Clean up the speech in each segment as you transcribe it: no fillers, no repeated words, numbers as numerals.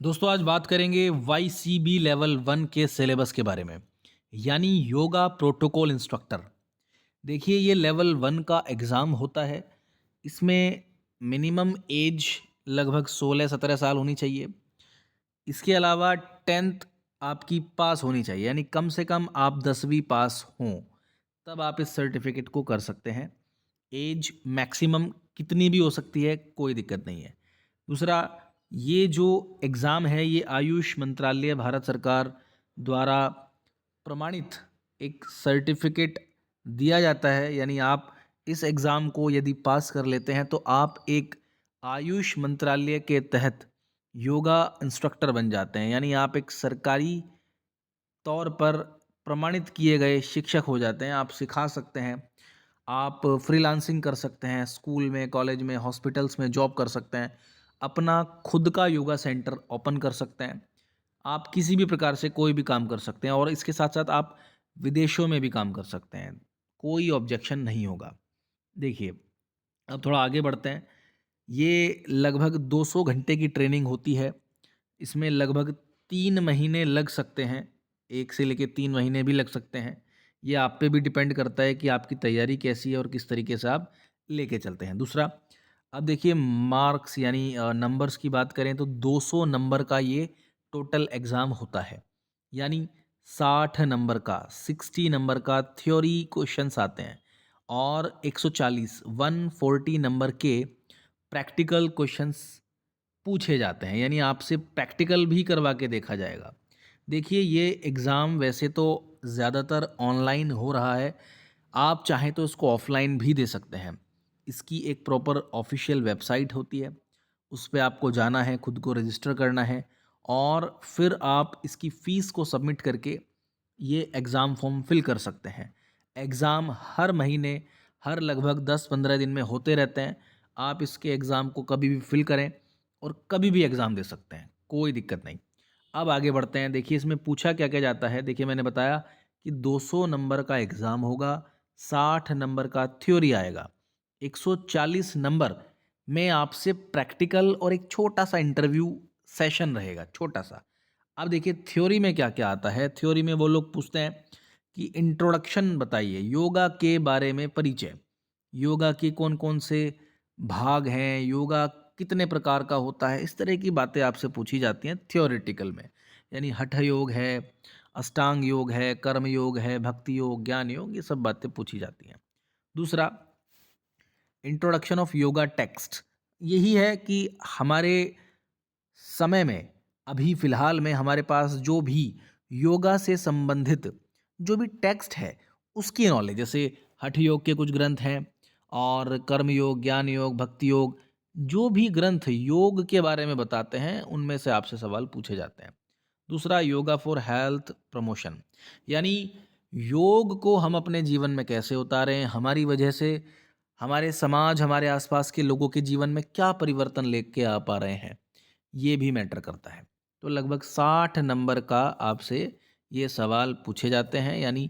दोस्तों आज बात करेंगे YCB लेवल 1 के सिलेबस के बारे में, यानी योगा प्रोटोकॉल इंस्ट्रक्टर। देखिए ये लेवल 1 का एग्ज़ाम होता है। इसमें मिनिमम एज लगभग 16-17 साल होनी चाहिए। इसके अलावा 10th आपकी पास होनी चाहिए, यानी कम से कम आप 10वीं पास हों, तब आप इस सर्टिफिकेट को कर सकते हैं। एज मैक्सिमम कितनी भी हो सकती है, कोई दिक्कत नहीं है। दूसरा, ये जो एग्ज़ाम है ये आयुष मंत्रालय भारत सरकार द्वारा प्रमाणित एक सर्टिफिकेट दिया जाता है, यानी आप इस एग्ज़ाम को यदि पास कर लेते हैं तो आप एक आयुष मंत्रालय के तहत योगा इंस्ट्रक्टर बन जाते हैं, यानी आप एक सरकारी तौर पर प्रमाणित किए गए शिक्षक हो जाते हैं। आप सिखा सकते हैं, आप फ्रीलांसिंग कर सकते हैं, स्कूल में, कॉलेज में, हॉस्पिटल्स में जॉब कर सकते हैं, अपना खुद का योगा सेंटर ओपन कर सकते हैं। आप किसी भी प्रकार से कोई भी काम कर सकते हैं और इसके साथ-साथ आप विदेशों में भी काम कर सकते हैं। कोई ऑब्जेक्शन नहीं होगा। देखिए, अब थोड़ा आगे बढ़ते हैं। ये लगभग 200 घंटे की ट्रेनिंग होती है। इसमें लगभग 3 महीने लग सकते हैं, 1 से लेके 3 महीने भी लग सकते हैं। ये आप पे भी डिपेंड करता है कि आपकी तैयारी कैसी है और किस तरीके से आप लेके चलते हैं। दूसरा, अब देखिए मार्क्स यानी नंबर्स की बात करें तो 200 नंबर का ये टोटल एग्ज़ाम होता है। यानी 60 नंबर का, 60 नंबर का थ्योरी क्वेश्चंस आते हैं और 140 140 नंबर के प्रैक्टिकल क्वेश्चंस पूछे जाते हैं, यानी आपसे प्रैक्टिकल भी करवा के देखा जाएगा। देखिए ये एग्ज़ाम वैसे तो ज़्यादातर ऑनलाइन हो रहा है, आप चाहें तो इसको ऑफ़लाइन भी दे सकते हैं। इसकी एक प्रॉपर ऑफ़िशियल वेबसाइट होती है, उस पे आपको जाना है, खुद को रजिस्टर करना है और फिर आप इसकी फ़ीस को सबमिट करके ये एग्ज़ाम फ़ॉर्म फिल कर सकते हैं। एग्ज़ाम हर महीने, हर लगभग 10-15 दिन में होते रहते हैं। आप इसके एग्ज़ाम को कभी भी फिल करें और कभी भी एग्ज़ाम दे सकते हैं, कोई दिक्कत नहीं। अब आगे बढ़ते हैं, देखिए इसमें पूछा क्या-क्या जाता है। देखिए मैंने बताया कि 200 नंबर का एग्ज़ाम होगा, 60 नंबर का थ्योरी आएगा, 140 नंबर में आपसे प्रैक्टिकल और एक छोटा-सा इंटरव्यू सेशन रहेगा, छोटा-सा। अब देखिए थ्योरी में क्या-क्या आता है, थ्योरी में वो लोग पूछते हैं कि इंट्रोडक्शन बताइए, योगा के बारे में परिचय। योगा के कौन-कौन से भाग हैं, योगा कितने प्रकार का होता है, इस तरह की बातें आपसे पूछी जाती हैं थ्योरेटिकल में। यानी हठ योग है, अष्टांग योग है, कर्म योग है, भक्ति योग, ज्ञान योग, ये सब बातें पूछी जाती हैं। दूसरा, इंट्रोडक्शन ऑफ योगा टेक्स्ट। यही है कि हमारे समय में, अभी फ़िलहाल में हमारे पास जो भी योगा से संबंधित जो भी टेक्स्ट है, उसकी नॉलेज, जैसे हठ योग के कुछ ग्रंथ हैं और कर्म योग, ज्ञान योग, भक्ति योग, जो भी ग्रंथ योग के बारे में बताते हैं, उनमें से आपसे सवाल पूछे जाते हैं। दूसरा, योगा फॉर हेल्थ प्रमोशन, यानी योग को हम अपने जीवन में कैसे उतारें, हमारी वजह से हमारे समाज, हमारे आसपास के लोगों के जीवन में क्या परिवर्तन लेके आ पा रहे हैं, ये भी मैटर करता है। तो लगभग 60 नंबर का आपसे ये सवाल पूछे जाते हैं, यानी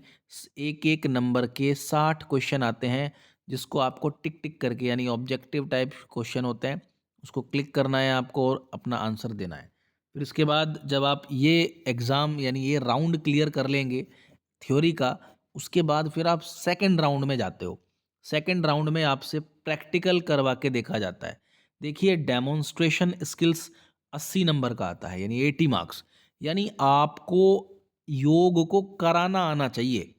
एक-एक नंबर के 60 क्वेश्चन आते हैं, जिसको आपको टिक टिक करके, यानी ऑब्जेक्टिव टाइप क्वेश्चन होते हैं, उसको क्लिक करना है आपको और अपना आंसर देना है। फिर इसके बाद जब आप ये एग्ज़ाम यानी ये राउंड क्लियर कर लेंगे थ्योरी का, उसके बाद फिर आप सेकंड राउंड में जाते हो। सेकंड राउंड में आपसे प्रैक्टिकल करवा के देखा जाता है। देखिए डेमोंस्ट्रेशन स्किल्स 80 नंबर का आता है, यानी 80 मार्क्स, यानी आपको योग को कराना आना चाहिए।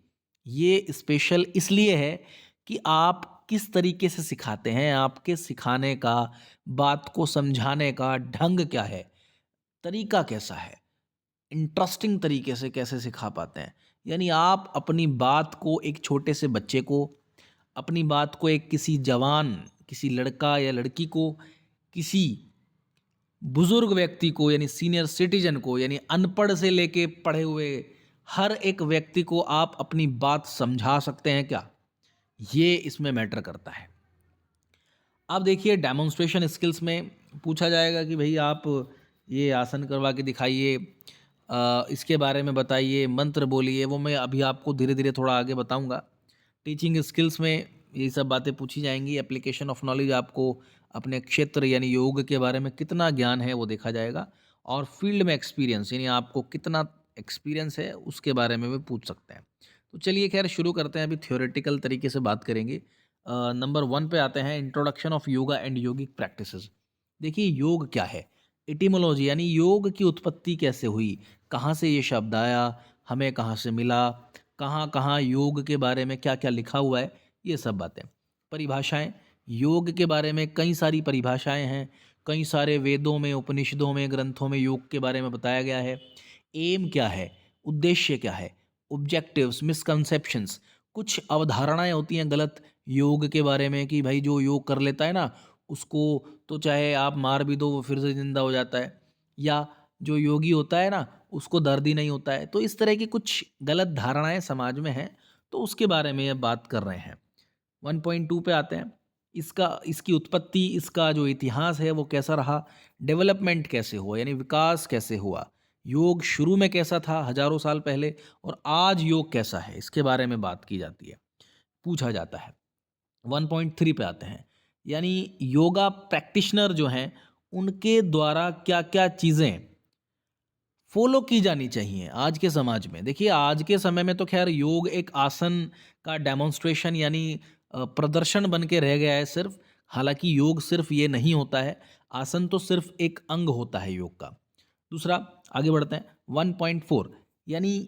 ये स्पेशल इसलिए है कि आप किस तरीके से सिखाते हैं, आपके सिखाने का, बात को समझाने का ढंग क्या है, तरीका कैसा है, इंटरेस्टिंग तरीके से कैसे सिखा पाते हैं। यानी आप अपनी बात को एक छोटे से बच्चे को, अपनी बात को एक किसी जवान, किसी लड़का या लड़की को, किसी बुजुर्ग व्यक्ति को यानी सीनियर सिटीजन को, यानी अनपढ़ से लेके पढ़े हुए हर एक व्यक्ति को आप अपनी बात समझा सकते हैं क्या? ये इसमें मैटर करता है। अब देखिए डेमोंस्ट्रेशन स्किल्स में पूछा जाएगा कि भई आप ये आसन करवा के दिखाइए, इसके बारे में बताइए, मंत्र बोलिए, वो मैं अभी आपको धीरे-धीरे थोड़ा आगे बताऊँगा। टीचिंग स्किल्स में ये सब बातें पूछी जाएँगी, एप्लीकेशन ऑफ नॉलेज, आपको अपने क्षेत्र यानी योग के बारे में कितना ज्ञान है वो देखा जाएगा और फील्ड में एक्सपीरियंस यानी आपको कितना एक्सपीरियंस है उसके बारे में भी पूछ सकते हैं। तो चलिए खैर शुरू करते हैं, अभी थ्योरेटिकल तरीके से बात करेंगे। नंबर 1 पे आते हैं, introduction of yoga and yogic practices. देखिए योग क्या है? एटिमोलॉजी यानी योग की उत्पत्ति कैसे हुई? कहाँ से ये शब्द आया? हमें कहाँ से मिला? कहाँ-कहाँ योग के बारे में क्या-क्या लिखा हुआ है? ये सब बातें। परिभाषाएँ, योग के बारे में कई सारी परिभाषाएँ हैं, कई सारे वेदों में, उपनिषदों में, ग्रंथों में योग के बारे में बताया गया है। एम क्या है? उद्देश्य क्या है? ऑब्जेक्टिव्स, मिसकंसेप्शंस, कुछ अवधारणाएँ होती हैं गलत योग के बारे में कि भाई जो योग कर लेता है ना, उसको तो चाहे आप मार भी दो वो फिर से ज़िंदा हो जाता है, या जो योगी होता है ना, उसको दर्द ही नहीं होता है। तो इस तरह की कुछ गलत धारणाएँ समाज में हैं, तो उसके बारे में अब बात कर रहे हैं। 1.2 पे आते हैं। इसकी उत्पत्ति, इसका जो इतिहास है वो कैसा रहा? डेवलपमेंट कैसे हुआ यानी विकास कैसे हुआ? योग शुरू में कैसा था हज़ारों साल पहले और आज योग कैसा है? इसके बारे में बात की जाती है, पूछा जाता है। 1.3 पे आते हैं, यानी योगा प्रैक्टिशनर जो हैं, उनके द्वारा क्या-क्या चीज़ें फ़ॉलो की जानी चाहिए आज के समाज में। देखिए आज के समय में तो ख़ैर योग एक आसन का डेमोंस्ट्रेशन यानी प्रदर्शन बन के रह गया है सिर्फ़। हालाँकि योग सिर्फ़ ये नहीं होता है, आसन तो सिर्फ़ एक अंग होता है योग का। दूसरा, आगे बढ़ते हैं, 1.4 यानी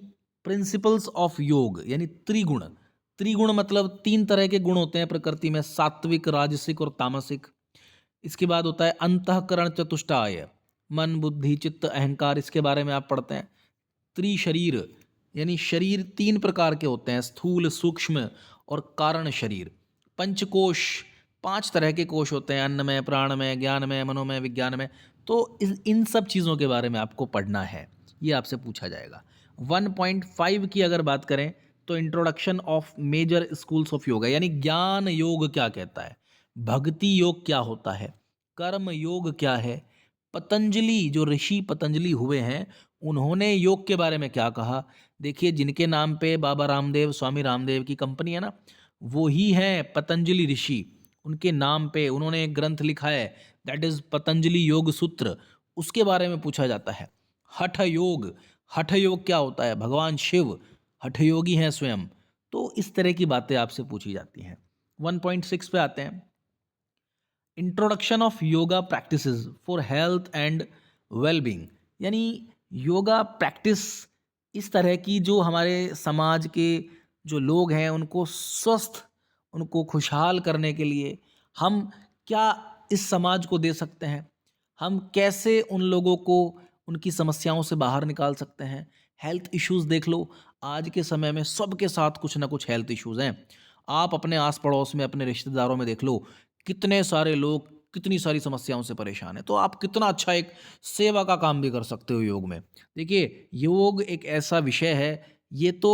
प्रिंसिपल्स ऑफ योग यानी त्रिगुण। त्रिगुण मतलब 3 तरह के गुण होते हैं प्रकृति में, सात्विक, राजसिक और तामसिक। इसके बाद होता है अंतःकरण चतुष्टय, मन, बुद्धि, चित्त, अहंकार, इसके बारे में आप पढ़ते हैं। त्रिशरीर यानी शरीर 3 प्रकार के होते हैं, स्थूल, सूक्ष्म और कारण शरीर। पंचकोश, 5 तरह के कोश होते हैं, अन्नमय, प्राणमय, ज्ञानमय, मनोमय, विज्ञानमय। तो इन सब चीज़ों के बारे में आपको पढ़ना है, ये आपसे पूछा जाएगा। 1.5 की अगर बात करें तो introduction of major schools of yoga यानी ज्ञान योग क्या कहता है, भक्ति योग क्या होता है, कर्म योग क्या है, पतंजलि जो ऋषि पतंजलि हुए हैं उन्होंने योग के बारे में क्या कहा। देखिए जिनके नाम पे बाबा रामदेव, स्वामी रामदेव की कंपनी है ना, वो ही हैं पतंजलि ऋषि। उनके नाम पे उन्होंने एक ग्रंथ लिखा है, दैट इज़ पतंजलि योग सूत्र, उसके बारे में पूछा जाता है। हठ योग, हठ योग क्या होता है? भगवान शिव हठ योगी हैं स्वयं। तो इस तरह की बातें आपसे पूछी जाती हैं। 1.6 पे आते हैं, introduction of yoga practices for health and wellbeing यानी योगा प्रैक्टिस इस तरह की जो हमारे समाज के जो लोग हैं उनको स्वस्थ, उनको खुशहाल करने के लिए हम क्या इस समाज को दे सकते हैं, हम कैसे उन लोगों को उनकी समस्याओं से बाहर निकाल सकते हैं। हेल्थ इश्यूज़ देख लो, आज के समय में सबके साथ कुछ ना कुछ हेल्थ इश्यूज़ हैं। आप अपने आस पड़ोस में, अपने रिश्तेदारों में देख लो, कितने सारे लोग कितनी सारी समस्याओं से परेशान हैं। तो आप कितना अच्छा एक सेवा का काम भी कर सकते हो योग में। देखिए, योग एक ऐसा विषय है, ये तो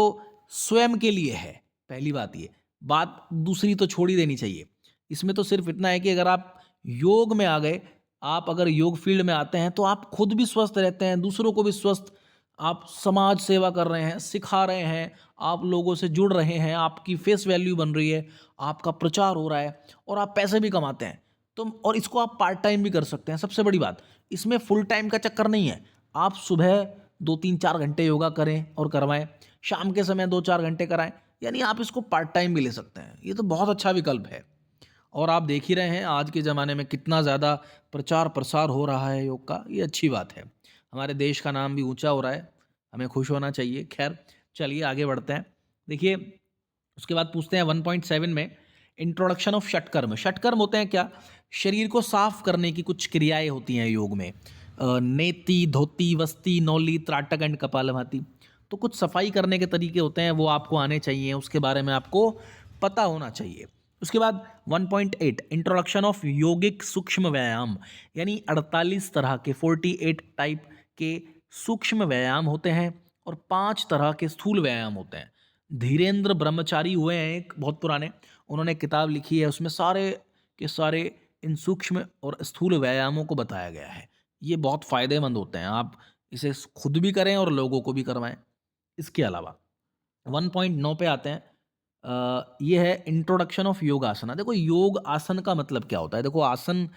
स्वयं के लिए है, पहली बात ये। बात दूसरी तो छोड़ ही देनी चाहिए। इसमें तो सिर्फ़ इतना है कि अगर आप योग में आ गए, आप अगर योग फ़ील्ड में आते हैं, तो आप खुद भी स्वस्थ रहते हैं, दूसरों को भी स्वस्थ, आप समाज सेवा कर रहे हैं, सिखा रहे हैं, आप लोगों से जुड़ रहे हैं, आपकी फेस वैल्यू बन रही है, आपका प्रचार हो रहा है और आप पैसे भी कमाते हैं। तो और इसको आप पार्ट टाइम भी कर सकते हैं। सबसे बड़ी बात, इसमें फुल टाइम का चक्कर नहीं है। आप सुबह 2-3-4 घंटे योगा करें और करवाएँ, शाम के समय 2-4 घंटे कराएँ, यानी आप इसको पार्ट टाइम भी ले सकते हैं। ये तो बहुत अच्छा विकल्प है। और आप देख ही रहे हैं आज के ज़माने में कितना ज़्यादा प्रचार-प्रसार हो रहा है योग का, ये अच्छी बात है। हमारे देश का नाम भी ऊँचा हो रहा है, हमें खुश होना चाहिए। ख़ैर, चलिए आगे बढ़ते हैं। देखिए, उसके बाद पूछते हैं 1.7 में, इंट्रोडक्शन ऑफ षटकर्म। षटकर्म होते हैं क्या? शरीर को साफ करने की कुछ क्रियाएँ होती हैं योग में। नेति, धोती, वस्ति, नौली, त्राटक एंड कपालभाति। तो कुछ सफाई करने के तरीके होते हैं, वो आपको आने चाहिए, उसके बारे में आपको पता होना चाहिए। उसके बाद 1.8 इंट्रोडक्शन ऑफ योगिक सूक्ष्म व्यायाम यानी 48 तरह के 48 टाइप के सूक्ष्म व्यायाम होते हैं और 5 तरह के स्थूल व्यायाम होते हैं। धीरेन्द्र ब्रह्मचारी हुए हैं एक बहुत पुराने, उन्होंने किताब लिखी है, उसमें सारे के सारे इन सूक्ष्म और स्थूल व्यायामों को बताया गया है। ये बहुत फ़ायदेमंद होते हैं, आप इसे खुद भी करें और लोगों को भी करवाएं। इसके अलावा 1.9 पे आते हैं, ये है इंट्रोडक्शन ऑफ योगासना। देखो योग आसन का मतलब क्या होता है? देखो आसन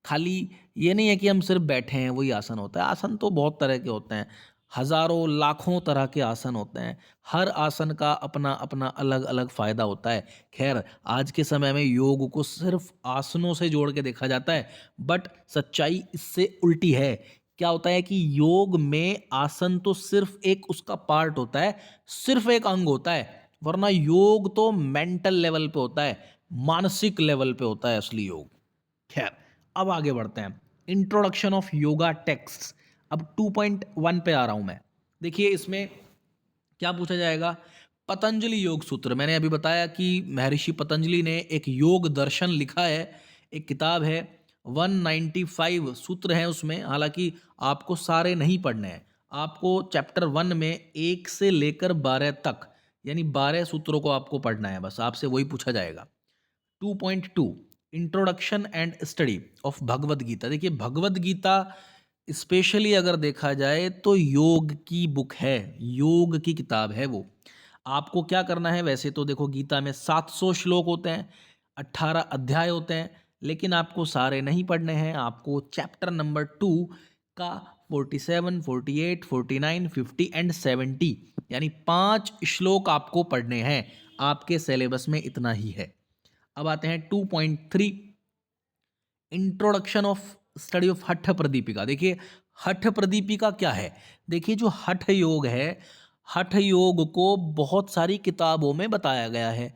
खाली ये नहीं है कि हम सिर्फ बैठे हैं वही आसन होता है। आसन तो बहुत तरह के होते हैं, हज़ारों लाखों तरह के आसन होते हैं। हर आसन का अपना अपना अलग अलग फ़ायदा होता है। खैर, आज के समय में योग को सिर्फ आसनों से जोड़ के देखा जाता है, बट सच्चाई इससे उल्टी है। क्या होता है कि योग में आसन तो सिर्फ एक उसका पार्ट होता है, सिर्फ एक अंग होता है, वरना योग तो मेंटल लेवल पे होता है, मानसिक लेवल पे होता है असली योग। खैर, अब आगे बढ़ते हैं। Introduction of yoga text. अब 2.1 पे आ रहा हूं मैं। देखिए इसमें क्या पूछा जाएगा। पतंजलि योग सूत्र, मैंने अभी बताया कि महर्षि पतंजलि ने एक योग दर्शन लिखा है, एक किताब है, 195 सूत्र हैं उसमें। हालांकि आपको सारे नहीं पढ़ने हैं, आपको चैप्टर 1 में 1 से लेकर 12 तक, यानी 12 सूत्रों को आपको पढ़ना है, बस आपसे वही पूछा जाएगा। 2.2 introduction and study of Bhagavad Gita. देखिए भगवद गीता स्पेशली अगर देखा जाए तो योग की बुक है, योग की किताब है वो। आपको क्या करना है, वैसे तो देखो गीता में 700 श्लोक होते हैं, 18 अध्याय होते हैं, लेकिन आपको सारे नहीं पढ़ने हैं। आपको चैप्टर नंबर 2 का 47, 48, 49, 50 एंड 70 यानी 5 श्लोक आपको पढ़ने हैं। आपके सिलेबस में इतना ही है। अब आते हैं 2.3 इंट्रोडक्शन ऑफ स्टडी ऑफ हठ प्रदीपिका। देखिए हठ प्रदीपिका क्या है। देखिए जो हठ योग है, हठ योग को बहुत सारी किताबों में बताया गया है।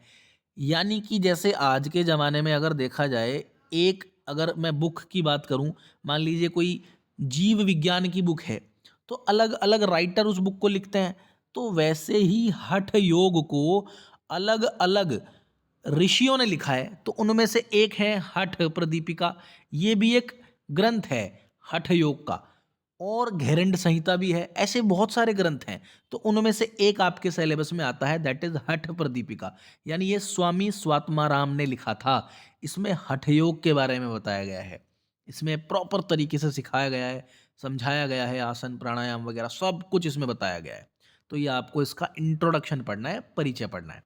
यानी कि जैसे आज के ज़माने में अगर देखा जाए, एक अगर मैं बुक की बात करूं, मान लीजिए कोई जीव विज्ञान की बुक है, तो अलग अलग राइटर उस बुक को लिखते हैं। तो वैसे ही हठ योग को अलग अलग ऋषियों ने लिखा है, तो उनमें से एक है हठ प्रदीपिका। ये भी एक ग्रंथ है हठ योग का, और घेरंड संहिता भी है। ऐसे बहुत सारे ग्रंथ हैं, तो उनमें से एक आपके सिलेबस में आता है, दैट इज हठ प्रदीपिका। यानी ये स्वामी स्वात्माराम ने लिखा था। इसमें हठ योग के बारे में बताया गया है, इसमें प्रॉपर तरीके से सिखाया गया है, समझाया गया है, आसन प्राणायाम वगैरह सब कुछ इसमें बताया गया है। तो ये आपको इसका इंट्रोडक्शन पढ़ना है, परिचय पढ़ना है।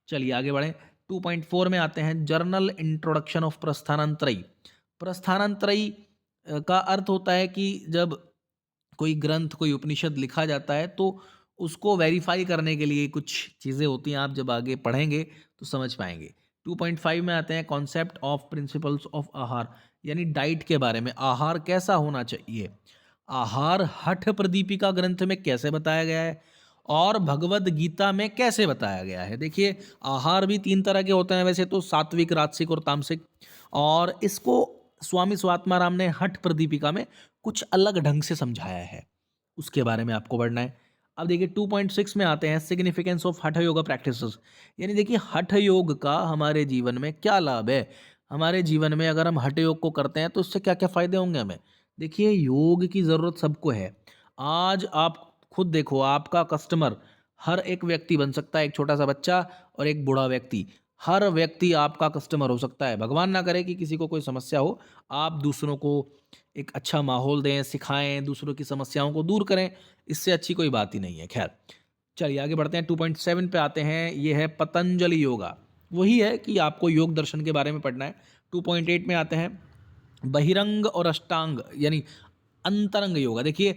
चलिए आगे बढ़ें। 2.4 में आते हैं, जर्नल इंट्रोडक्शन ऑफ प्रस्थानांतरयी। प्रस्थानांतरयी का अर्थ होता है कि जब कोई ग्रंथ, कोई उपनिषद लिखा जाता है, तो उसको वेरीफाई करने के लिए कुछ चीज़ें होती हैं। आप जब आगे पढ़ेंगे तो समझ पाएंगे। 2.5 में आते हैं, कॉन्सेप्ट ऑफ प्रिंसिपल्स ऑफ आहार, यानी डाइट के बारे में, आहार कैसा होना चाहिए। आहार हठ प्रदीपिका ग्रंथ में कैसे बताया गया है और भगवद गीता में कैसे बताया गया है। देखिए आहार भी 3 तरह के होते हैं वैसे तो, सात्विक, राजसिक और तामसिक, और इसको स्वामी स्वात्माराम ने हठ प्रदीपिका में कुछ अलग ढंग से समझाया है, उसके बारे में आपको पढ़ना है। अब देखिए 2.6 में आते हैं, सिग्निफिकेंस ऑफ हठ योगा प्रैक्टिसेस। यानी देखिए हठ योग का हमारे जीवन में क्या लाभ है। हमारे जीवन में अगर हम हठ योग को करते हैं तो उससे क्या क्या फ़ायदे होंगे हमें। देखिए योग की ज़रूरत सबको है। आज आप खुद देखो, आपका कस्टमर हर एक व्यक्ति बन सकता है, एक छोटा सा बच्चा और एक बूढ़ा व्यक्ति। हर व्यक्ति आपका कस्टमर हो सकता है। भगवान ना करे कि किसी को कोई समस्या हो, आप दूसरों को एक अच्छा माहौल दें, सिखाएं, दूसरों की समस्याओं को दूर करें, इससे अच्छी कोई बात ही नहीं है। खैर चलिए आगे बढ़ते हैं। 2.7 पे आते हैं, ये है पतंजलि योगा। वही है कि आपको योग दर्शन के बारे में पढ़ना है। 2.8 में आते हैं, बहिरंग और अष्टांग यानी अंतरंग योगा। देखिए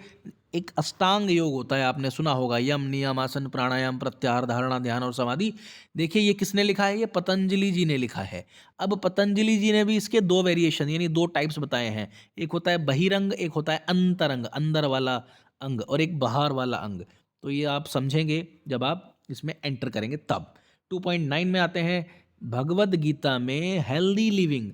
एक अष्टांग योग होता है, आपने सुना होगा, यम, नियम, आसन, प्राणायाम, प्रत्याहार, धारणा, ध्यान और समाधि। देखिए ये किसने लिखा है, ये पतंजलि जी ने लिखा है। अब पतंजलि जी ने भी इसके 2 वेरिएशन यानी 2 टाइप्स बताए हैं। एक होता है बहिरंग, एक होता है अंतरंग, अंदर वाला अंग, और एक बाहर वाला अंग। तो ये आप समझेंगे जब आप इसमें एंटर करेंगे तब। 2.9 में आते हैं, भगवद गीता में हेल्दी लिविंग,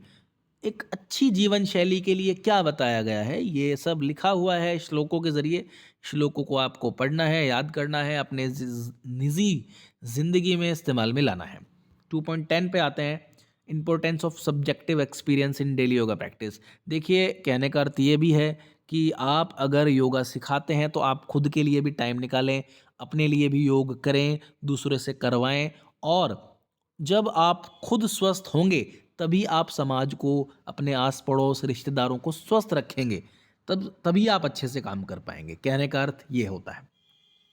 एक अच्छी जीवन शैली के लिए क्या बताया गया है, ये सब लिखा हुआ है श्लोकों के ज़रिए। श्लोकों को आपको पढ़ना है, याद करना है, अपने निजी ज़िंदगी में इस्तेमाल में लाना है। 2.10 पे आते हैं, importance of subjective experience in daily yoga practice. देखिए कहने का अर्थ ये भी है कि आप अगर योगा सिखाते हैं तो आप खुद के लिए भी टाइम निकालें, अपने लिए भी योग करें, दूसरे से करवाएं, और जब आप खुद स्वस्थ होंगे तभी आप समाज को, अपने आस पड़ोस, रिश्तेदारों को स्वस्थ रखेंगे, तभी आप अच्छे से काम कर पाएंगे। कहने का अर्थ ये होता है।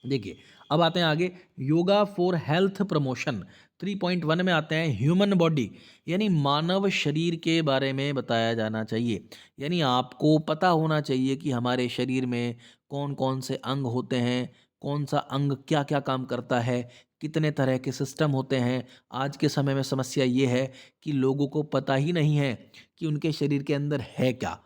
देखिए, अब आते हैं आगे, योगा फॉर हेल्थ प्रमोशन। 3.1 में आते हैं ह्यूमन बॉडी, यानी मानव शरीर के बारे में बताया जाना चाहिए। यानी आपको पता होना चाहिए कि हमारे शरीर में कौन-कौन से अंग होते हैं, कौन-सा अंग क्या-क्या काम करता है, कितने तरह के सिस्टम होते हैं। आज के समय में समस्या ये है कि लोगों को पता ही नहीं है कि उनके शरीर के अंदर है क्या।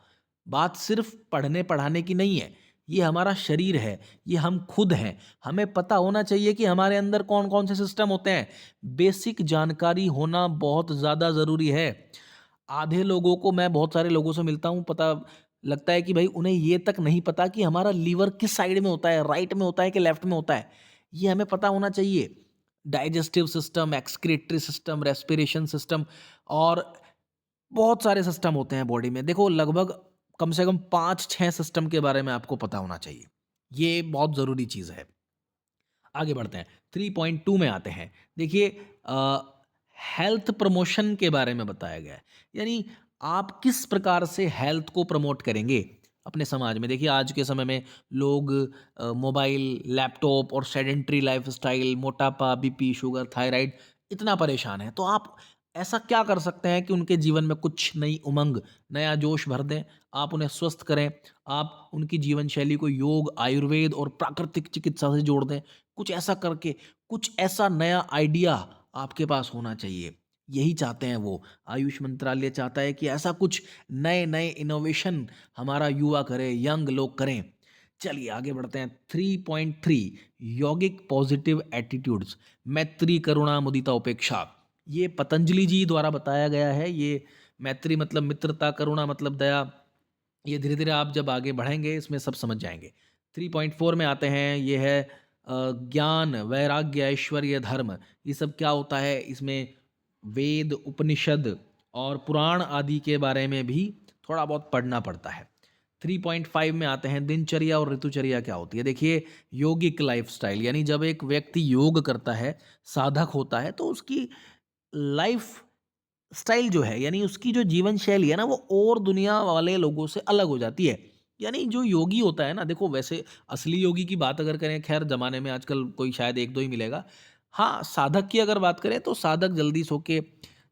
बात सिर्फ़ पढ़ने-पढ़ाने की नहीं है, ये हमारा शरीर है, ये हम खुद हैं। हमें पता होना चाहिए कि हमारे अंदर कौन-कौन से सिस्टम होते हैं। बेसिक जानकारी होना बहुत ज़्यादा ज़रूरी है। आधे लोगों को, मैं बहुत सारे लोगों से मिलता हूँ, पता लगता है कि भाई उन्हें ये तक नहीं पता कि हमारा लीवर किस साइड में होता है, राइट में होता है कि लेफ्ट में होता है। ये हमें पता होना चाहिए। Digestive system, excretory system, respiration system और बहुत सारे सिस्टम होते हैं बॉडी में। देखो, लगभग कम से कम 5-6 सिस्टम के बारे में आपको पता होना चाहिए। ये बहुत ज़रूरी चीज़ है। आगे बढ़ते हैं, 3.2 में आते हैं। देखिए, हेल्थ प्रमोशन के बारे में बताया गया है। यानी आप किस प्रकार से हेल्थ को प्रमोट करेंगे अपने समाज में। देखिए, आज के समय में लोग मोबाइल, लैपटॉप और सेडेंटरी लाइफ़स्टाइल, मोटापा, बीपी, शुगर, थायराइड, इतना परेशान हैं। तो आप ऐसा क्या कर सकते हैं कि उनके जीवन में कुछ नई उमंग, नया जोश भर दें? आप उन्हें स्वस्थ करें, आप उनकी जीवन शैली को योग, आयुर्वेद और प्राकृतिक चिकित्सा से जोड़ दें। कुछ ऐसा करके, कुछ ऐसा नया आइडिया आपके पास होना चाहिए। यही चाहते हैं वो। आयुष मंत्रालय चाहता है कि ऐसा कुछ नए-नए इनोवेशन हमारा युवा करे, यंग लोग करें। चलिए आगे बढ़ते हैं, 3.3 यौगिक पॉजिटिव एटीट्यूड्स, मैत्री, करुणा, मुदिता, उपेक्षा। ये पतंजलि जी द्वारा बताया गया है। ये मैत्री मतलब मित्रता, करुणा मतलब दया। ये धीरे-धीरे आप जब आगे बढ़ेंगे इसमें सब समझ जाएँगे। 3.4 में आते हैं, ये है ज्ञान, वैराग्य, ऐश्वर्य, धर्म। ये सब क्या होता है, इसमें वेद, उपनिषद और पुराण आदि के बारे में भी थोड़ा बहुत पढ़ना पड़ता है। 3.5 में आते हैं, दिनचर्या और ऋतुचर्या क्या होती है। देखिए, योगिक लाइफ़स्टाइल, यानी जब एक व्यक्ति योग करता है, साधक होता है, तो उसकी लाइफ़ स्टाइल जो है, यानी उसकी जो जीवन शैली है ना, वो और दुनिया वाले लोगों से अलग हो जाती है। यानी जो योगी होता है ना, देखो वैसे असली योगी की बात अगर करें, खैर ज़माने में आजकल कोई शायद 1-2 ही मिलेगा। हाँ, साधक की अगर बात करें तो साधक जल्दी सो के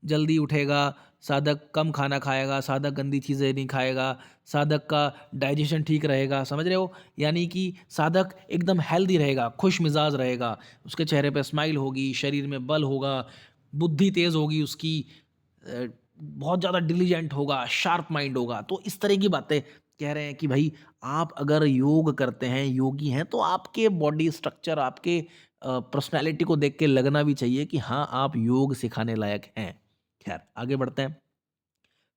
जल्दी उठेगा, साधक कम खाना खाएगा, साधक गंदी चीज़ें नहीं खाएगा, साधक का डाइजेशन ठीक रहेगा, समझ रहे हो? यानी कि साधक एकदम हेल्दी रहेगा, खुश मिजाज रहेगा, उसके चेहरे पे स्माइल होगी, शरीर में बल होगा, बुद्धि तेज़ होगी उसकी, बहुत ज़्यादा डिलिजेंट होगा, शार्प माइंड होगा। तो इस तरह की बातें कह रहे हैं कि भई आप अगर योग करते हैं, योगी हैं, तो आपके बॉडी स्ट्रक्चर, आपके पर्सनैलिटी को देख के लगना भी चाहिए कि हाँ, आप योग सिखाने लायक हैं। खैर, आगे बढ़ते हैं।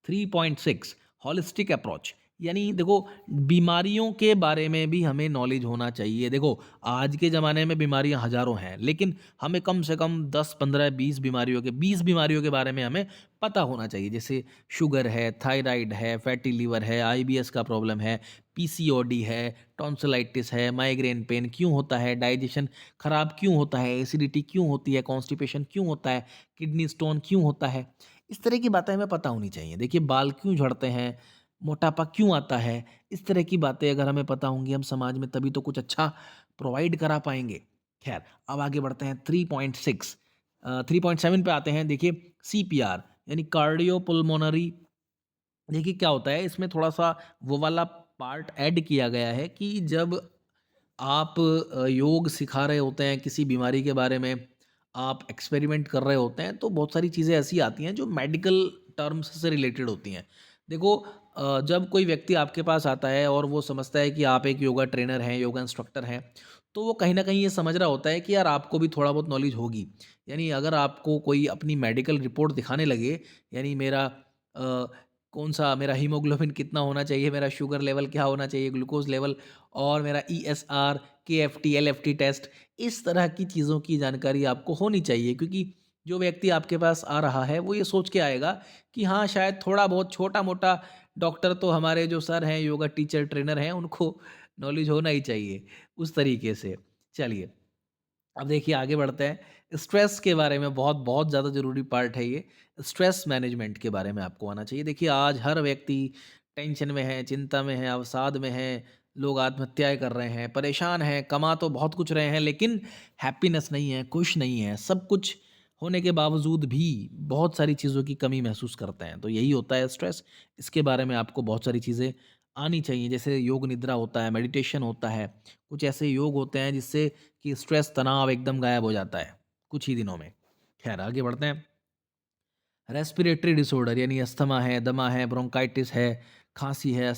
3.6 हॉलिस्टिक अप्रोच, यानी देखो, बीमारियों के बारे में भी हमें नॉलेज होना चाहिए। देखो, आज के ज़माने में बीमारियां हज़ारों हैं, लेकिन हमें कम से कम 10, 15, 20 बीमारियों के बारे में हमें पता होना चाहिए। जैसे शुगर है, थायराइड है, फैटी लीवर है, आईबीएस का प्रॉब्लम है, पीसीओडी है, टॉन्सिलाइटिस है, माइग्रेन पेन क्यों होता है, डाइजेशन खराब क्यों होता है, एसिडिटी क्यों होती है, कॉन्स्टिपेशन क्यों होता है, किडनी स्टोन क्यों होता है। इस तरह की बातें हमें पता होनी चाहिए। देखिए, बाल क्यों झड़ते हैं, मोटापा क्यों आता है, इस तरह की बातें अगर हमें पता होंगी, हम समाज में तभी तो कुछ अच्छा प्रोवाइड करा पाएँगे। ख़ैर, अब आगे बढ़ते हैं, 3.6 3.7 पे आते हैं। देखिए, सीपीआर यानी कार्डियोपुल्मोनरी। देखिए, क्या होता है इसमें, थोड़ा-सा वो वाला पार्ट ऐड किया गया है कि जब आप योग सिखा रहे होते हैं, किसी बीमारी के बारे में आप एक्सपेरिमेंट कर रहे होते हैं, तो बहुत सारी चीज़ें ऐसी आती हैं जो मेडिकल टर्म्स से रिलेटेड होती हैं। देखो, जब कोई व्यक्ति आपके पास आता है और वो समझता है कि आप एक योगा ट्रेनर हैं, योगा इंस्ट्रक्टर हैं, तो वो कहीं न कहीं ये समझ रहा होता है कि यार आपको भी थोड़ा बहुत नॉलेज होगी। यानी अगर आपको कोई अपनी मेडिकल रिपोर्ट दिखाने लगे, यानी मेरा कौन-सा, मेरा हीमोग्लोबिन कितना होना चाहिए, मेरा शुगर लेवल क्या होना चाहिए, ग्लूकोज़ लेवल और मेरा ईएसआर, केएफटी, एलएफटी टेस्ट, इस तरह की चीज़ों की जानकारी आपको होनी चाहिए, क्योंकि जो व्यक्ति आपके पास आ रहा है वो ये सोच के आएगा कि हाँ, शायद थोड़ा बहुत छोटा-मोटा डॉक्टर तो हमारे जो सर हैं, योगा टीचर, ट्रेनर हैं, उनको नॉलेज होना ही चाहिए, उस तरीके से। चलिए, अब देखिए आगे बढ़ते हैं। स्ट्रेस के बारे में बहुत बहुत ज़्यादा ज़रूरी पार्ट है ये। स्ट्रेस मैनेजमेंट के बारे में आपको आना चाहिए। देखिए, आज हर व्यक्ति टेंशन में है, चिंता में है, अवसाद में है, लोग आत्महत्याएँ कर रहे हैं, परेशान हैं, कमा तो बहुत कुछ रहे हैं लेकिन हैप्पीनेस नहीं है, खुश नहीं है। सब कुछ होने के बावजूद भी बहुत सारी चीज़ों की कमी महसूस करते हैं। तो यही होता है स्ट्रेस। इसके बारे में आपको बहुत सारी चीज़ें आनी चाहिए, जैसे योग निद्रा होता है, मेडिटेशन होता है। कुछ ऐसे योग होते हैं जिससे कि स्ट्रेस, तनाव एकदम गायब हो जाता है कुछ ही दिनों में। खैर आगे बढ़ते हैं। रेस्पिरेटरी डिसऑर्डर यानी अस्थमा है, दमा है, ब्रोंकाइटिस है, खाँसी है,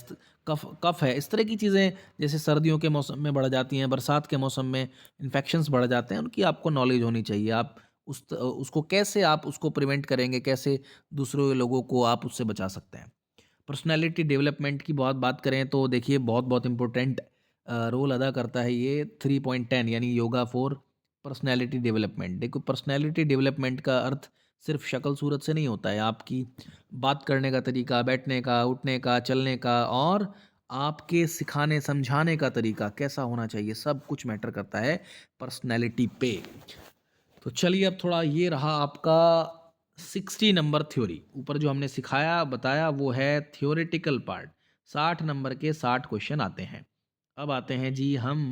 कफ कफ है, इस तरह की चीज़ें जैसे सर्दियों के मौसम में बढ़ जाती हैं, बरसात के मौसम में इन्फेक्शंस बढ़ जाते हैं, उनकी आपको नॉलेज होनी चाहिए। आप उसको कैसे आप उसको प्रिवेंट करेंगे, कैसे दूसरे लोगों को आप उससे बचा सकते हैं। पर्सनैलिटी डेवलपमेंट की बहुत बात करें तो देखिए बहुत इम्पोर्टेंट रोल अदा करता है ये 3.10 यानी योगा फॉर पर्सनैलिटी डेवलपमेंट। देखो पर्सनैलिटी डेवलपमेंट का अर्थ सिर्फ शक्ल सूरत से नहीं होता है, आपकी बात करने का तरीका, बैठने का, उठने का, चलने का और आपके सिखाने समझाने का तरीका कैसा होना चाहिए, सब कुछ मैटर करता है पर्सनैलिटी पे। तो चलिए अब थोड़ा ये रहा आपका 60 नंबर थ्योरी। ऊपर जो हमने सिखाया बताया वो है थ्योरेटिकल पार्ट। 60 नंबर के 60 क्वेश्चन आते हैं। अब आते हैं जी हम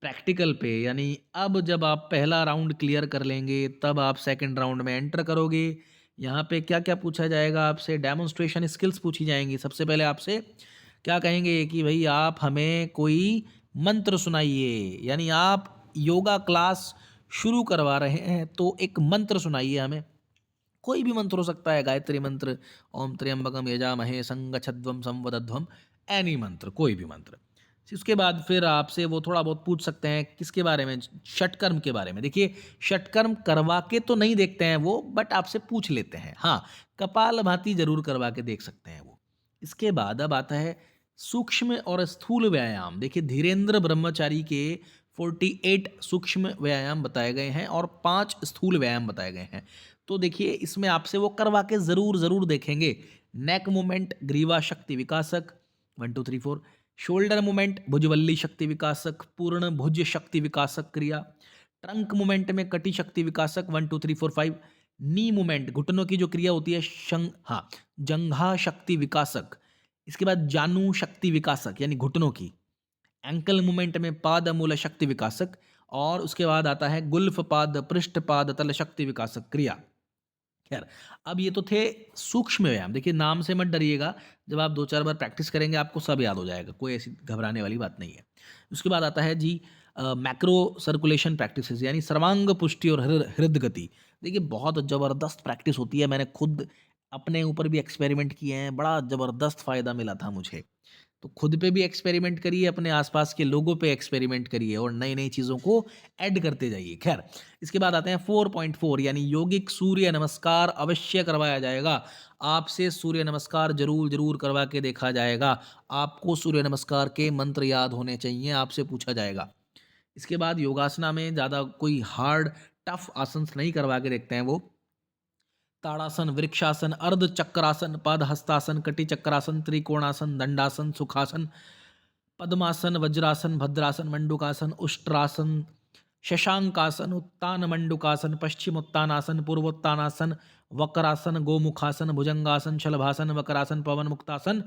प्रैक्टिकल पे, यानी अब जब आप पहला राउंड क्लियर कर लेंगे तब आप सेकंड राउंड में एंटर करोगे। यहाँ पे क्या क्या पूछा जाएगा आपसे, डेमोन्स्ट्रेशन स्किल्स पूछी जाएंगी। सबसे पहले आपसे क्या कहेंगे कि भाई आप हमें कोई मंत्र सुनाइए, यानी आप योगा क्लास शुरू करवा रहे हैं तो एक मंत्र सुनाइए हमें। कोई भी मंत्र हो सकता है, गायत्री मंत्र, ओम त्र्यंबकम यजामहे संगच्छध्वम संवदध्वम, एनी मंत्र, कोई भी मंत्र। उसके बाद फिर आपसे वो थोड़ा बहुत पूछ सकते हैं किसके बारे में, षटकर्म के बारे में। देखिए षटकर्म करवा के तो नहीं देखते हैं वो, बट आपसे पूछ लेते हैं। हाँ, कपाल भाती जरूर करवा के देख सकते हैं वो। इसके बाद अब आता है सूक्ष्म और स्थूल व्यायाम। देखिए धीरेन्द्र ब्रह्मचारी के 48 सूक्ष्म व्यायाम बताए गए हैं और 5 स्थूल व्यायाम बताए गए हैं। तो देखिए इसमें आपसे वो करवा के ज़रूर देखेंगे। नेक मूवमेंट ग्रीवा शक्ति विकासक 1 2 3 4, शोल्डर मूवमेंट भुजवल्ली शक्ति विकासक, पूर्ण भुज शक्ति विकासक क्रिया, ट्रंक मूवमेंट में कटी शक्ति विकासक 1 2 3 4 5, नी मूवमेंट घुटनों की जो क्रिया होती है जंघा शक्ति विकासक। इसके बाद जानू शक्ति विकासक यानी घुटनों की, एंकल मूवमेंट में पाद मूल शक्ति विकासक, और उसके बाद आता है गुल्फ पाद पृष्ठ पाद तल शक्ति विकासक क्रिया। खैर अब ये तो थे सूक्ष्म व्यायाम। देखिए नाम से मत डरिएगा, जब आप 2-4 बार प्रैक्टिस करेंगे आपको सब याद हो जाएगा, कोई ऐसी घबराने वाली बात नहीं है। उसके बाद आता है जी मैक्रो सर्कुलेशन प्रैक्टिसेस यानी सर्वांग पुष्टि और हृदय गति। देखिए बहुत ज़बरदस्त प्रैक्टिस होती है, मैंने खुद अपने ऊपर भी एक्सपेरिमेंट किए हैं, बड़ा ज़बरदस्त फ़ायदा मिला था मुझे। तो खुद पे भी एक्सपेरिमेंट करिए, अपने आसपास के लोगों पे एक्सपेरिमेंट करिए और नई-नई चीज़ों को ऐड करते जाइए। ख़ैर, इसके बाद आते हैं 4.4 यानी यौगिक सूर्य नमस्कार अवश्य करवाया जाएगा। आपसे सूर्य नमस्कार ज़रूर करवा के देखा जाएगा। आपको सूर्य नमस्कार के मंत्र याद होने चाहिए, आपसे पूछा जाएगा। इसके बाद योगासना में ज़्यादा कोई हार्ड टफ आसन्स नहीं करवा के देखते हैं वो। ताड़ासन, वृक्षासन, अर्ध चक्रासन, पद हस्तासन, कटि चक्रासन, त्रिकोणासन, दंडासन, सुखासन, पद्मासन, वज्रासन, भद्रासन, मंडूकासन, उष्ट्रासन, शशांकासन, उत्तान मंडूकासन, पश्चिमोत्तानासन, पूर्वोत्तानासन, वक्रासन, गोमुखासन, भुजंगासन, शलभासन, वक्रासन, पवन मुक्तासन,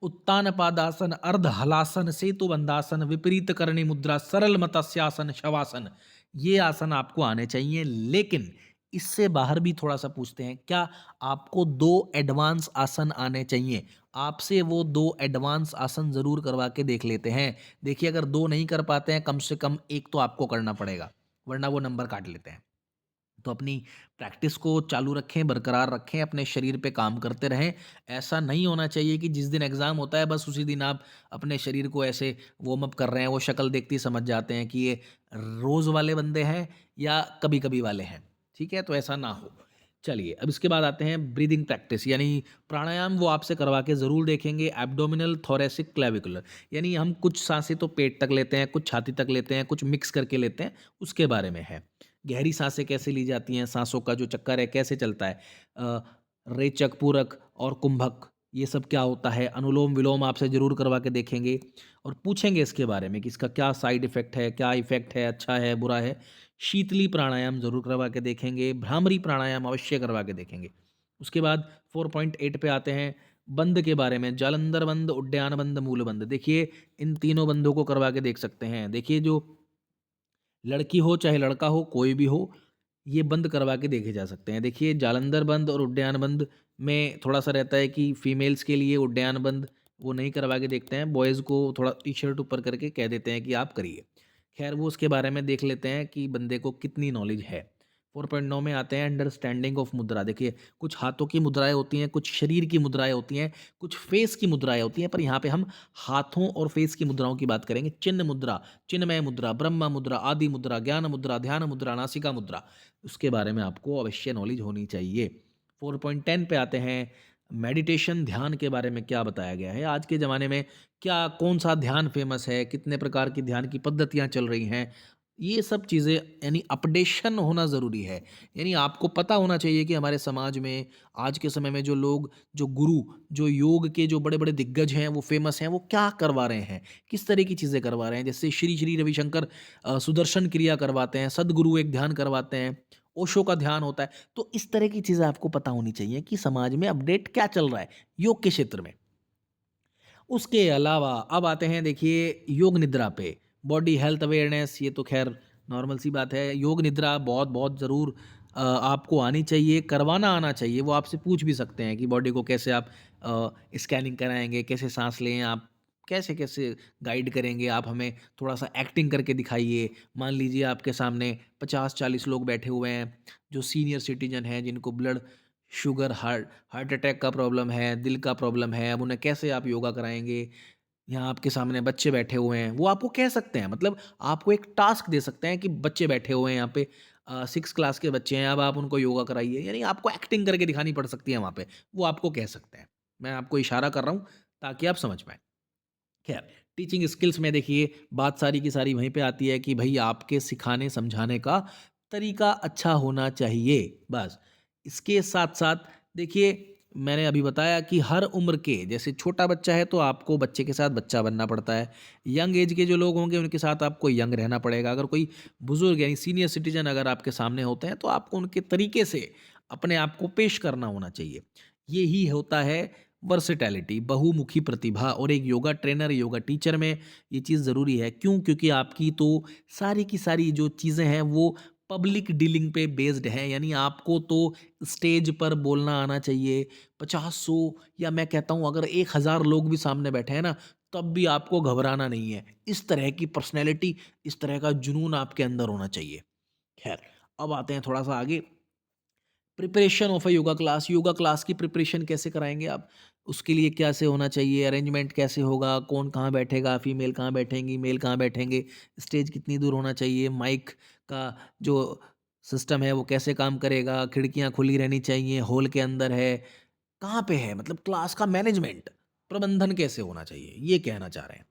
उत्तान पादासन, अर्ध हलासन, सेतु बंधासन, विपरीत करणी मुद्रा, सरल मत्स्यासन, शवासन। ये आसन आपको आने चाहिए, लेकिन इससे बाहर भी थोड़ा सा पूछते हैं, क्या आपको 2 एडवांस आसन आने चाहिए। आपसे वो 2 एडवांस आसन ज़रूर करवा के देख लेते हैं। देखिए अगर 2 नहीं कर पाते हैं, कम से कम 1 तो आपको करना पड़ेगा, वरना वो नंबर काट लेते हैं। तो अपनी प्रैक्टिस को चालू रखें, बरकरार रखें, अपने शरीर पे काम करते रहें। ऐसा नहीं होना चाहिए कि जिस दिन एग्ज़ाम होता है बस उसी दिन आप अपने शरीर को ऐसे वार्म अप कर रहे हैं, वो शक्ल देखते ही समझ जाते हैं कि ये रोज़ वाले बंदे हैं या कभी-कभी वाले हैं। ठीक है? तो ऐसा ना हो। चलिए अब इसके बाद आते हैं ब्रीदिंग प्रैक्टिस यानी प्राणायाम, वो आपसे करवा के ज़रूर देखेंगे। एब्डोमिनल, थोरेसिक, क्लेविकुलर यानी हम कुछ साँसें तो पेट तक लेते हैं, कुछ छाती तक लेते हैं, कुछ मिक्स करके लेते हैं, उसके बारे में है। गहरी साँसें कैसे ली जाती हैं, साँसों का जो चक्कर है कैसे चलता है, अ, रेचक, पूरक और कुंभक, ये सब क्या होता है, अनुलोम-विलोम आपसे ज़रूर करवा के देखेंगे और पूछेंगे इसके बारे में कि इसका क्या साइड इफ़ेक्ट है, क्या इफ़ेक्ट है, अच्छा है, बुरा है। शीतली प्राणायाम ज़रूर करवा के देखेंगे, भ्रामरी प्राणायाम अवश्य करवा के देखेंगे। उसके बाद 4.8 पे आते हैं, बंद के बारे में, जालंधर बंद, उड्डयन बंद, मूल बंद। देखिए इन तीनों बंदों को करवा के देख सकते हैं। देखिए जो लड़की हो चाहे लड़का हो, कोई भी हो, ये बंद करवा के देखे जा सकते हैं। देखिए जालंधर बंद और उड्डयन बंद में थोड़ा-सा रहता है कि फीमेल्स के लिए उड्डयन बंद वो नहीं करवा के देखते हैं, बॉयज़ को थोड़ा टी-शर्ट ऊपर करके कह देते हैं कि आप करिए। ख़ैर वो उसके बारे में देख लेते हैं कि बंदे को कितनी नॉलेज है। 4.9 में आते हैं अंडरस्टैंडिंग ऑफ मुद्रा। देखिए कुछ हाथों की मुद्राएँ होती हैं, कुछ शरीर की मुद्राएँ होती हैं, कुछ फेस की मुद्राएँ होती हैं, पर यहाँ पे हम हाथों और फेस की मुद्राओं की बात करेंगे। चिन्ह मुद्रा, चिन्मय मुद्रा, ब्रह्म मुद्रा, आदि मुद्रा, ज्ञान मुद्रा, ध्यान मुद्रा, नासिका मुद्रा, उसके बारे में आपको अवश्य नॉलेज होनी चाहिए। 4.10 पे आते हैं, मेडिटेशन ध्यान के बारे में क्या बताया गया है। आज के ज़माने में क्या कौन-सा ध्यान फ़ेमस है, कितने प्रकार की ध्यान की पद्धतियाँ चल रही हैं, ये सब चीज़ें यानी अपडेशन होना ज़रूरी है। यानी आपको पता होना चाहिए कि हमारे समाज में आज के समय में जो लोग, जो गुरु, जो योग के जो बड़े-बड़े दिग्गज हैं, वो फ़ेमस हैं, वो क्या करवा रहे हैं, किस तरह की चीज़ें करवा रहे हैं। जैसे श्री श्री रविशंकर सुदर्शन क्रिया करवाते हैं, सद्गुरु एक ध्यान करवाते हैं, ओशो का ध्यान होता है। तो इस तरह की चीज़ें आपको पता होनी चाहिए कि समाज में अपडेट क्या चल रहा है योग के क्षेत्र में। उसके अलावा अब आते हैं देखिए योग निद्रा पे, बॉडी हेल्थ अवेयरनेस, ये तो ख़ैर नॉर्मल सी बात है। योग निद्रा बहुत-बहुत ज़रूर आपको आनी चाहिए, करवाना आना चाहिए। वो आपसे पूछ भी सकते हैं कि बॉडी को कैसे आप स्कैनिंग कराएँगे, कैसे साँस लें आप, कैसे-कैसे गाइड करेंगे आप हमें, थोड़ा-सा एक्टिंग करके दिखाइए। मान लीजिए आपके सामने 50-40 लोग बैठे हुए हैं, जो सीनियर सिटीज़न हैं, जिनको blood sugar, heart heart attack का प्रॉब्लम है, दिल का प्रॉब्लम है, अब उन्हें कैसे आप योगा कराएँगे? यहाँ आपके सामने बच्चे बैठे हुए हैं, वो आपको कह सकते हैं, मतलब आपको एक टास्क दे सकते हैं कि बच्चे बैठे हुए हैं यहाँ पे 6 क्लास के बच्चे हैं, अब आप उनको योगा कराइए, यानी आपको एक्टिंग करके दिखानी पड़ सकती है वहाँ पे, वो आपको कह सकते हैं। मैं आपको इशारा कर रहा हूँ ताकि आप समझ पाएँ। खैर, टीचिंग स्किल्स में देखिए बात सारी की सारी वहीं पे आती है कि भई आपके सिखाने समझाने का तरीका अच्छा होना चाहिए, बस। इसके साथ-साथ देखिए मैंने अभी बताया कि हर उम्र के, जैसे छोटा बच्चा है तो आपको बच्चे के साथ बच्चा बनना पड़ता है। यंग एज के जो लोग होंगे उनके साथ आपको यंग रहना पड़ेगा। अगर कोई बुज़ुर्ग यानी सीनियर सिटीज़न अगर आपके सामने होते हैं तो आपको उनके तरीके से अपने आप को पेश करना होना चाहिए। यही होता है वर्सेटैलिटी, बहुमुखी प्रतिभा, और एक योगा ट्रेनर, योगा टीचर में ये चीज़ ज़रूरी है। क्यों? क्योंकि आपकी तो सारी की सारी जो चीज़ें हैं वो पब्लिक डीलिंग पे बेस्ड हैं, यानी आपको तो स्टेज पर बोलना आना चाहिए। 50, 100 या मैं कहता हूँ अगर 1000 लोग भी सामने बैठे हैं ना, तब भी आपको घबराना नहीं है। इस तरह की पर्सनैलिटी, इस तरह का जुनून आपके अंदर होना चाहिए। खैर, अब आते हैं थोड़ा-सा आगे। Preparation of a yoga class की प्रिपरेशन कैसे कराएँगे आप? उसके लिए कैसे होना चाहिए, अरेंजमेंट कैसे होगा, कौन कहाँ बैठेगा, फीमेल कहाँ बैठेंगी, मेल कहाँ बैठेंगे, स्टेज कितनी दूर होना चाहिए, माइक का जो सिस्टम है वो कैसे काम करेगा, खिड़कियाँ खुली रहनी चाहिए, हॉल के अंदर है, कहाँ पे है, मतलब क्लास का मैनेजमेंट, प्रबंधन कैसे होना चाहिए, ये कहना चाह रहे हैं।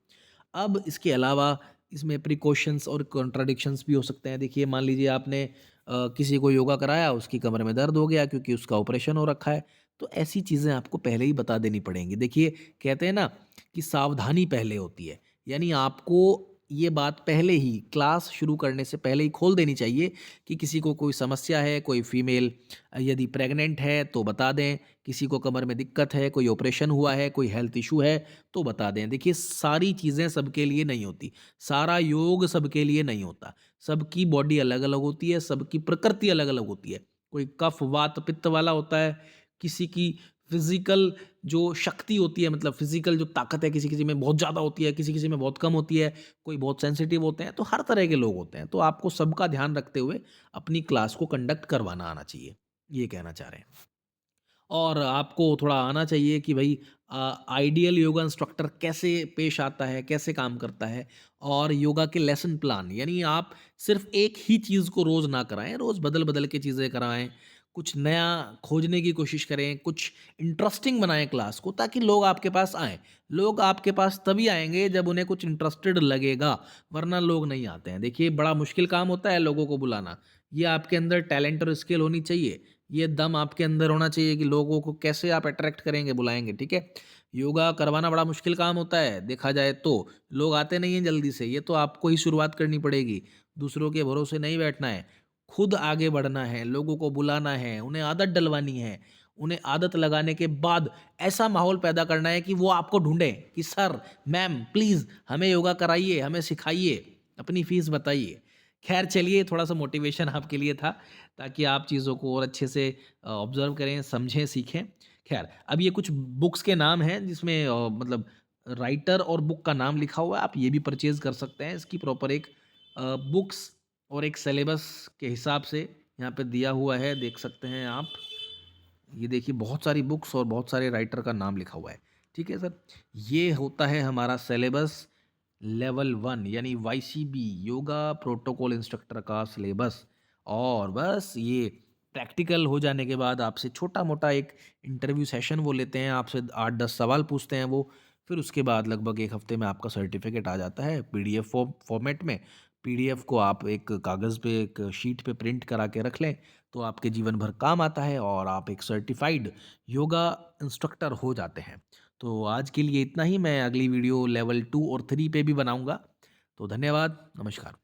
अब इसके अलावा इसमें प्रिकॉशंस और कॉन्ट्राडिक्शंस भी हो सकते हैं। देखिए मान लीजिए आपने किसी को योगा कराया, उसकी कमर में दर्द हो गया क्योंकि उसका ऑपरेशन हो रखा है, तो ऐसी चीज़ें आपको पहले ही बता देनी पड़ेंगी। देखिए कहते हैं ना कि सावधानी पहले होती है, यानी आपको ये बात पहले ही क्लास शुरू करने से पहले ही खोल देनी चाहिए कि किसी को कोई समस्या है, कोई फीमेल यदि प्रेग्नेंट है तो बता दें, किसी को कमर में दिक्कत है, कोई ऑपरेशन हुआ है, कोई हेल्थ इशू है तो बता दें। देखिए सारी चीज़ें सबके लिए नहीं होती, सारा योग सबके लिए नहीं होता। सबकी बॉडी अलग-अलग होती है, सबकी प्रकृति अलग-अलग होती है। कोई कफ, वात, पित्त वाला होता है, किसी की फिज़िकल जो शक्ति होती है, मतलब फिज़िकल जो ताकत है किसी-किसी में बहुत ज़्यादा होती है, किसी-किसी में बहुत कम होती है, कोई बहुत सेंसिटिव होते हैं, तो हर तरह के लोग होते हैं। तो आपको सबका ध्यान रखते हुए अपनी क्लास को कंडक्ट करवाना आना चाहिए, ये कहना चाह रहे हैं। और आपको थोड़ा आना चाहिए कि भई आइडियल योगा इंस्ट्रक्टर कैसे पेश आता है, कैसे काम करता है, और योगा के लेसन प्लान, यानी आप सिर्फ़ एक ही चीज़ को रोज़ ना कराएँ, रोज़ बदल-बदल के चीज़ें कराएँ, कुछ नया खोजने की कोशिश करें, कुछ इंटरेस्टिंग बनाएँ क्लास को ताकि लोग आपके पास आएँ। लोग आपके पास तभी आएँगे जब उन्हें कुछ इंटरेस्टेड लगेगा, वरना लोग नहीं आते हैं। देखिए बड़ा मुश्किल काम होता है लोगों को बुलाना, ये आपके अंदर टैलेंट और स्किल होनी चाहिए। ये दम आपके अंदर होना चाहिए कि लोगों को कैसे आप अट्रैक्ट करेंगे, बुलाएँगे, ठीक है? योगा करवाना बड़ा मुश्किल काम होता है, देखा जाए तो। लोग आते नहीं हैं जल्दी से, ये तो आपको ही शुरुआत करनी पड़ेगी। दूसरों के भरोसे नहीं बैठना है, खुद आगे बढ़ना है, लोगों को बुलाना है, उन्हें आदत डलवानी है, उन्हें आदत लगाने के बाद ऐसा माहौल पैदा करना है कि वो आपको ढूँढें कि सर, मैम प्लीज़ हमें योगा कराइए, हमें सिखाइए, अपनी फ़ीस बताइए। ख़ैर चलिए थोड़ा-सा मोटिवेशन आपके लिए था ताकि आप चीज़ों को और अच्छे से ऑब्ज़र्व करें, समझें, सीखें। ख़ैर अब ये कुछ बुक्स के नाम हैं जिसमें मतलब राइटर और बुक का नाम लिखा हुआ है, आप ये भी परचेज़ कर सकते हैं। इसकी प्रॉपर एक बुक्स और एक सिलेबस के हिसाब से यहाँ पे दिया हुआ है, देख सकते हैं आप। ये देखिए बहुत सारी बुक्स और बहुत सारे राइटर का नाम लिखा हुआ है। ठीक है सर? ये होता है हमारा सिलेबस लेवल 1 यानी वाईसीबी योगा प्रोटोकॉल इंस्ट्रक्टर का सिलेबस। और बस ये प्रैक्टिकल हो जाने के बाद आपसे छोटा-मोटा एक इंटरव्यू सेशन वो लेते हैं, आपसे 8-10 सवाल पूछते हैं वो। फिर उसके बाद लगभग 1 हफ्ते में आपका सर्टिफ़िकेट आ जाता है पीडीएफ फॉर्मेट में। पीडीएफ को आप एक कागज़ पे एक शीट पे प्रिंट करा के रख लें, तो आपके जीवन भर काम आता है और आप एक सर्टिफ़ाइड योगा इंस्ट्रक्टर हो जाते हैं। तो आज के लिए इतना ही, मैं अगली वीडियो लेवल 2 और 3 पे भी बनाऊँगा। तो धन्यवाद, नमस्कार।